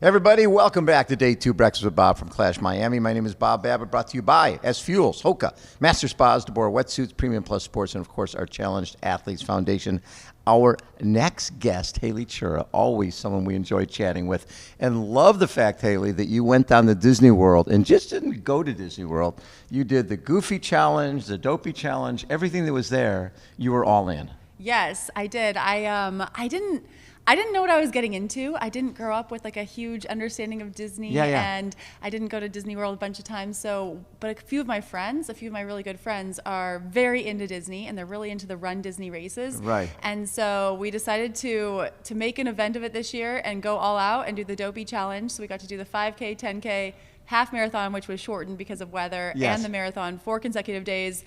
Everybody, welcome back to Day 2 Breakfast with Bob from Clash Miami. My name is Bob Babbitt, brought to you by SFuels, HOKA, Master Spas, deboer wetsuits, Premium Plus Sports, and of course our Challenged Athletes Foundation. Our next guest, Haley Chura, always someone we enjoy chatting with, and love the fact, Haley, that you went down to Disney World and just didn't go to Disney World. You did the Goofy Challenge, the Dopey Challenge, everything that was there, you were all in. Yes, I did. I didn't know what I was getting into. I didn't grow up with like a huge understanding of Disney, and I didn't go to Disney World a bunch of times. But a few of my really good friends are very into Disney, and they're really into the Run Disney races. Right. And so we decided to make an event of it this year and go all out and do the Dopey Challenge. So we got to do the 5K, 10K, half marathon, which was shortened because of weather, and the marathon 4 consecutive days.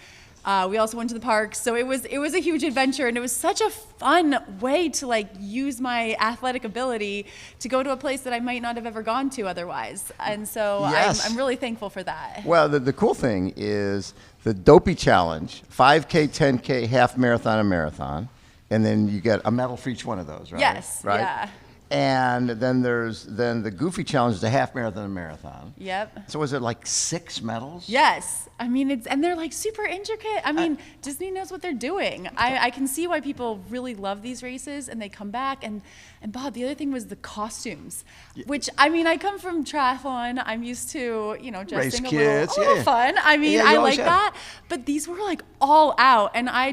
We also went to the park, so it was a huge adventure, and it was such a fun way to use my athletic ability to go to a place that I might not have ever gone to otherwise. And so I'm really thankful for that. Well, the cool thing is the Dopey Challenge, 5K, 10K, half marathon, and marathon, and then you get a medal for each one of those, right? Yes, right? yeah. And then there's the Goofy Challenge, the half marathon and marathon. Yep. So was it like 6 medals? Yes. I mean, and they're super intricate. I mean, Disney knows what they're doing. I can see why people really love these races and they come back. And Bob, the other thing was the costumes, which, I mean, I come from triathlon. I'm used to, dressing a little fun. I mean, I like that. But these were all out. And I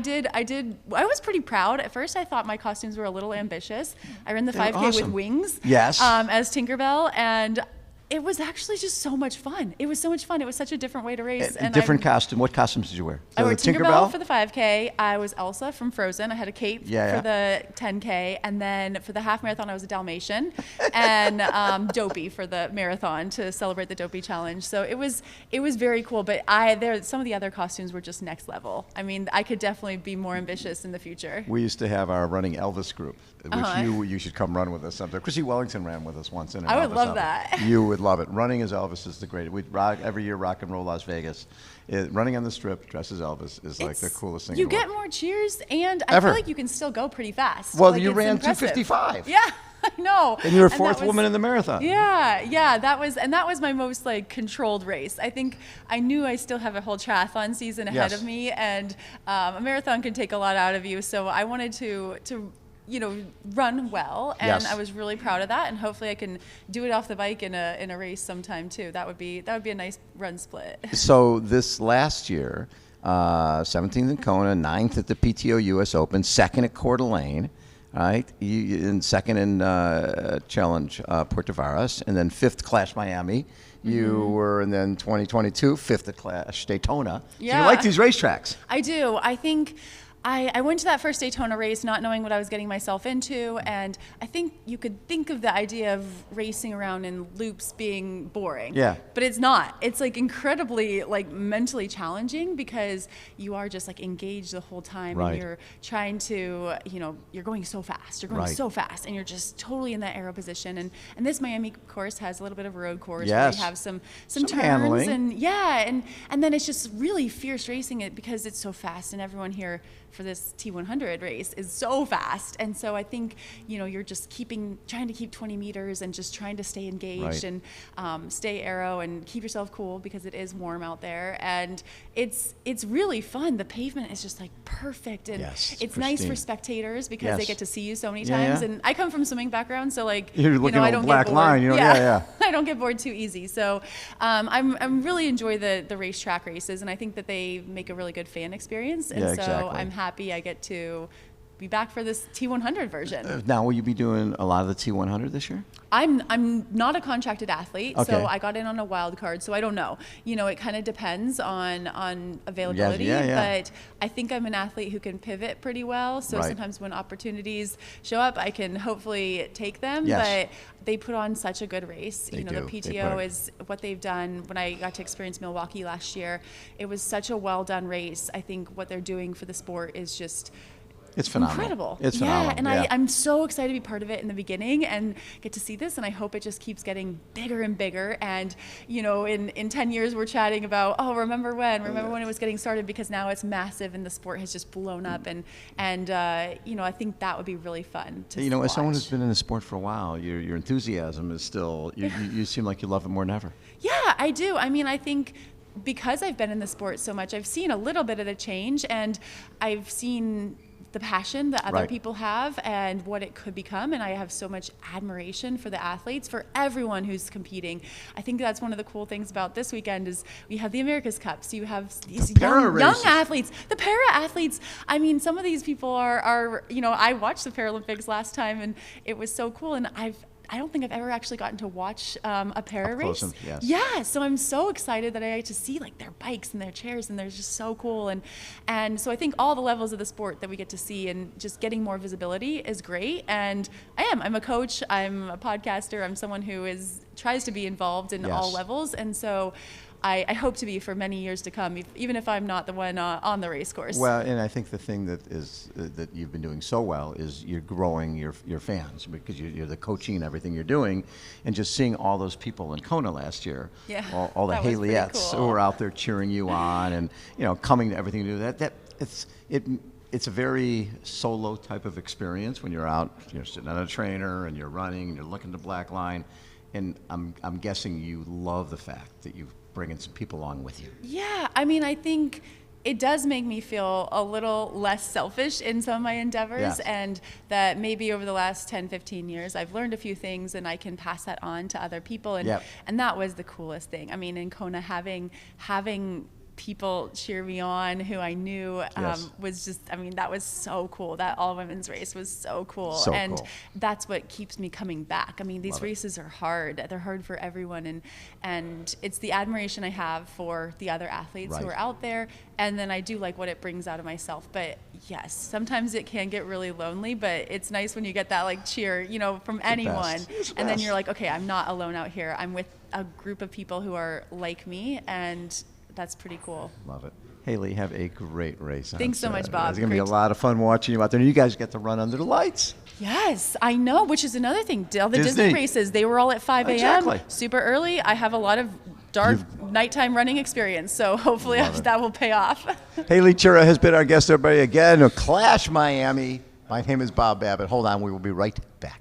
was pretty proud. At first, I thought my costumes were a little ambitious. I ran the 5K with wings. Yes. As Tinkerbell, and it was actually just so much fun. It was so much fun. It was such a different way to race. Different costume. What costumes did you wear? I wore Tinkerbell for the 5K. I was Elsa from Frozen. I had a cape for the 10K. And then for the half marathon, I was a Dalmatian. And Dopey for the marathon to celebrate the Dopey Challenge. So it was very cool. But some of the other costumes were just next level. I mean, I could definitely be more ambitious in the future. We used to have our running Elvis group, which you should come run with us sometime. Chrissy Wellington ran with us once. I would love that. You would love it. Running as Elvis is the greatest. We rock every year. Rock and Roll Las Vegas. Running on the Strip, dressed as Elvis, is the coolest thing. You get more cheers, and I feel like you can still go pretty fast. Well, you ran 2:55. Yeah, I know. And you were fourth woman in the marathon. Yeah. That was my most controlled race. I think I knew I still have a whole triathlon season ahead of me, and a marathon can take a lot out of you. So I wanted to run well, and I was really proud of that, and hopefully I can do it off the bike in a race sometime too. That would be a nice run split. So this last year, 17th in Kona, 9th at the PTO US Open, 2nd at Coeur d'Alene, right? And 2nd in Challenge Puerto Varas, and then 5th Clash Miami. You were, and then 2022, 5th at Clash Daytona. Yeah. So you like these racetracks? I do. I think I went to that first Daytona race not knowing what I was getting myself into, and I think you could think of the idea of racing around in loops being boring. Yeah. But it's not. It's incredibly mentally challenging because you are just engaged the whole time, and you're trying to, you're going so fast. You're going so fast, and you're just totally in that aero position. And this Miami course has a little bit of a road course where you have some turns handling. and then it's just really fierce racing it because it's so fast, and everyone here for this T100 race is so fast. And so I think, you're just trying to keep 20 meters and just trying to stay engaged and stay aero and keep yourself cool because it is warm out there. And it's really fun. The pavement is just perfect. And it's nice for spectators because they get to see you so many times. And I come from a swimming background, so you're looking at a black line, I don't get bored too easy. So I'm really enjoy the racetrack races, and I think that they make a really good fan experience. And so I'm happy I get to be back for this T100 version. Now, will you be doing a lot of the T100 this year? I'm not a contracted athlete, so I got in on a wild card, so I don't know. It kind of depends on availability, but I think I'm an athlete who can pivot pretty well, so sometimes when opportunities show up, I can hopefully take them, but they put on such a good race. The PTO is what they've done. When I got to experience Milwaukee last year, it was such a well done race. I think what they're doing for the sport is just It's phenomenal. Incredible. It's phenomenal. Yeah, and I'm so excited to be part of it in the beginning and get to see this, and I hope it just keeps getting bigger and bigger. And, you know, in 10 years we're chatting about, remember when it was getting started, because now it's massive and the sport has just blown up. And you know, I think that would be really fun to watch. As someone who's been in the sport for a while, your enthusiasm is still, you seem like you love it more than ever. Yeah, I do. I mean, I think because I've been in the sport so much, I've seen a little bit of the change, and I've seen the passion that other people have and what it could become. And I have so much admiration for the athletes, for everyone who's competing. I think that's one of the cool things about this weekend is we have the America's Cup. So you have these young athletes, the para athletes. I mean, some of these people are, you know, I watched the Paralympics last time and it was so cool. And I don't think I've ever actually gotten to watch a para race. Yes. Yeah, so I'm so excited that I get to see like their bikes and their chairs, and they're just so cool. And so I think all the levels of the sport that we get to see and just getting more visibility is great. And I'm a coach, I'm a podcaster, I'm someone who tries to be involved in all levels, and so I hope to be for many years to come, even if I'm not the one on the race course. Well, and I think the thing that you've been doing so well is you're growing your fans, because you're the coaching and everything you're doing, and just seeing all those people in Kona last year, all the Haleyets who were out there cheering you on, and coming to everything you do. It's a very solo type of experience when you're out, you're sitting on a trainer and you're running and you're looking at the black line, and I'm guessing you love the fact that you've bringing some people along with you. Yeah, I mean, I think it does make me feel a little less selfish in some of my endeavors, and that maybe over the last 10, 15 years, I've learned a few things and I can pass that on to other people. And that was the coolest thing. I mean, in Kona, having people cheer me on who I knew was just, I mean, that was so cool. That all women's race was so cool. That's what keeps me coming back. I mean, these races are hard. They're hard for everyone. And it's the admiration I have for the other athletes who are out there. And then I do like what it brings out of myself. But yes, sometimes it can get really lonely, but it's nice when you get that like cheer, from anyone. And then you're like, okay, I'm not alone out here. I'm with a group of people who are like me, and that's pretty cool. Love it. Haley, have a great race. Thanks so much, Bob. It's going to be a lot of fun watching you out there. And you guys get to run under the lights. Yes, I know, which is another thing. All the Disney races, they were all at 5 a.m. Super early. I have a lot of dark nighttime running experience, so hopefully that will pay off. Haley Chura has been our guest, everybody, again. Clash Miami. My name is Bob Babbitt. Hold on, we will be right back.